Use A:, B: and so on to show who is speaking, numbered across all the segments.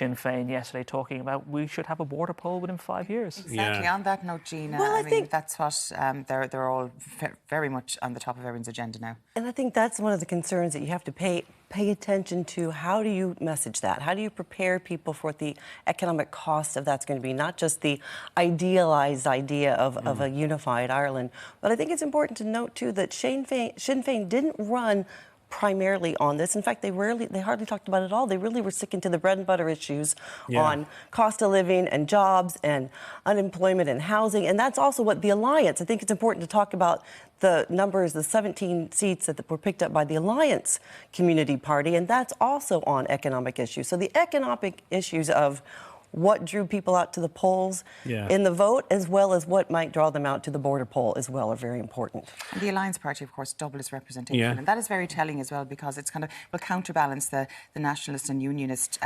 A: Sinn Féin yesterday talking about we should have a border poll within 5 years.
B: Exactly. On that note, Gina,
C: Well, I think
B: that's what they're all very much on the top of everyone's agenda now.
C: And I think that's one of the concerns that you have to pay attention to. How do you message that? How do you prepare people for what the economic cost of that's going to be? Not just the idealized idea of a unified Ireland, but I think it's important to note too that Sinn Féin didn't run primarily on this. In fact, they hardly talked about it at all. They really were sticking to the bread and butter issues on cost of living and jobs and unemployment and housing. And that's also what the Alliance, I think it's important to talk about the numbers, the 17 seats that were picked up by the Alliance Community Party, and that's also on economic issues. So the economic issues of what drew people out to the polls in the vote, as well as what might draw them out to the border poll as well, are very important.
B: And the Alliance Party, of course, double its representation. And that is very telling as well, because it's kind of will counterbalance the Nationalist and Unionist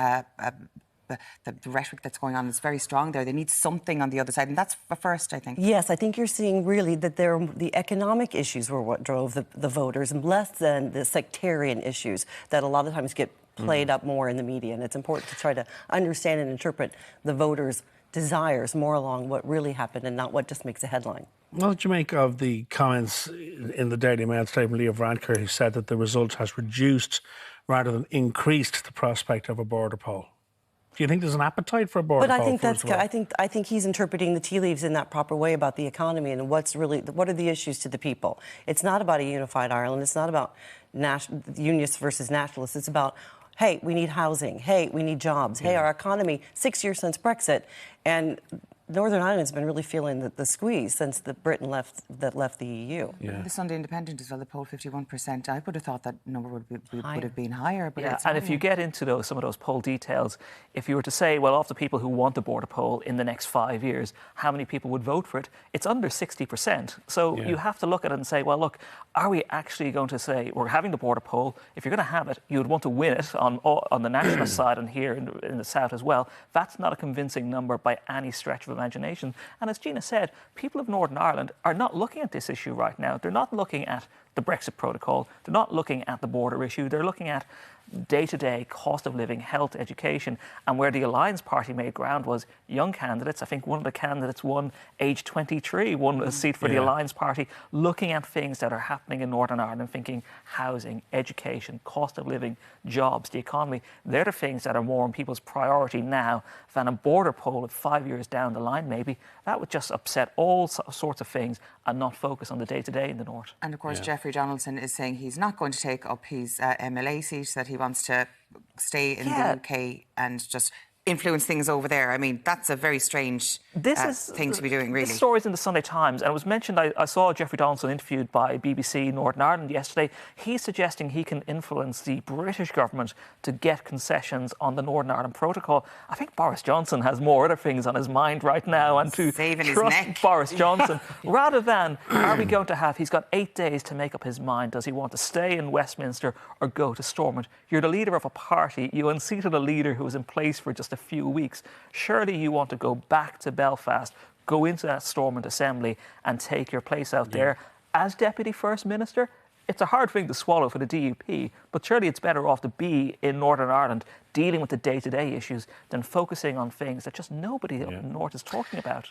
B: the rhetoric that's going on is very strong there. They need something on the other side, and that's a first, I think.
C: Yes, I think you're seeing really that the economic issues were what drove the voters, less than the sectarian issues that a lot of times get played up more in the media. And it's important to try to understand and interpret the voters' desires more along what really happened and not what just makes a headline.
D: What did you make of the comments in the Daily Mail today from Leo Varadkar, who said that the result has reduced rather than increased the prospect of a border poll? Do you think there's an appetite for a border poll?
C: But I think that's I think he's interpreting the tea leaves in that proper way about the economy and what are the issues to the people. It's not about a unified Ireland. It's not about unionists versus nationalists. It's about, hey, we need housing. Hey, we need jobs. Hey, our economy, 6 years since Brexit, and Northern Ireland's been really feeling the squeeze since Britain left the EU.
B: The Sunday Independent as well, the poll 51%. I would have thought that number would have been higher. But it's
A: and if you get into some of those poll details, if you were to say, well, of the people who want the border poll in the next 5 years, how many people would vote for it? It's under 60%. So you have to look at it and say, well, look, are we actually going to say we're having the border poll? If you're going to have it, you would want to win it on the nationalist side and here in the south as well. That's not a convincing number by any stretch of imagination. And as Gina said, people of Northern Ireland are not looking at this issue right now. They're not looking at the Brexit protocol. They're not looking at the border issue. They're looking at day-to-day cost of living, health, education. And where the Alliance Party made ground was young candidates. I think one of the candidates won age 23, won a seat for the Alliance Party, looking at things that are happening in Northern Ireland, thinking housing, education, cost of living, jobs, the economy. They're the things that are more on people's priority now than a border poll of 5 years down the line, maybe. That would just upset all sorts of things and not focus on the day-to-day in the north.
B: And of course, Jeffrey Donaldson is saying he's not going to take up his MLA seat, that he wants to stay in the UK and just influence things over there. I mean, that's a very strange thing to be doing, really.
A: This story's in the Sunday Times, and it was mentioned, I saw Jeffrey Donaldson interviewed by BBC Northern Ireland yesterday. He's suggesting he can influence the British government to get concessions on the Northern Ireland Protocol. I think Boris Johnson has more other things on his mind right now, and to trust Boris Johnson, rather than, are we going to have, he's got 8 days to make up his mind. Does he want to stay in Westminster or go to Stormont? You're the leader of a party. You unseated a leader who was in place for just a few weeks. Surely you want to go back to Belfast, go into that Stormont Assembly and take your place out there as Deputy First Minister. It's a hard thing to swallow for the DUP, but surely it's better off to be in Northern Ireland dealing with the day-to-day issues than focusing on things that just nobody up north is talking about.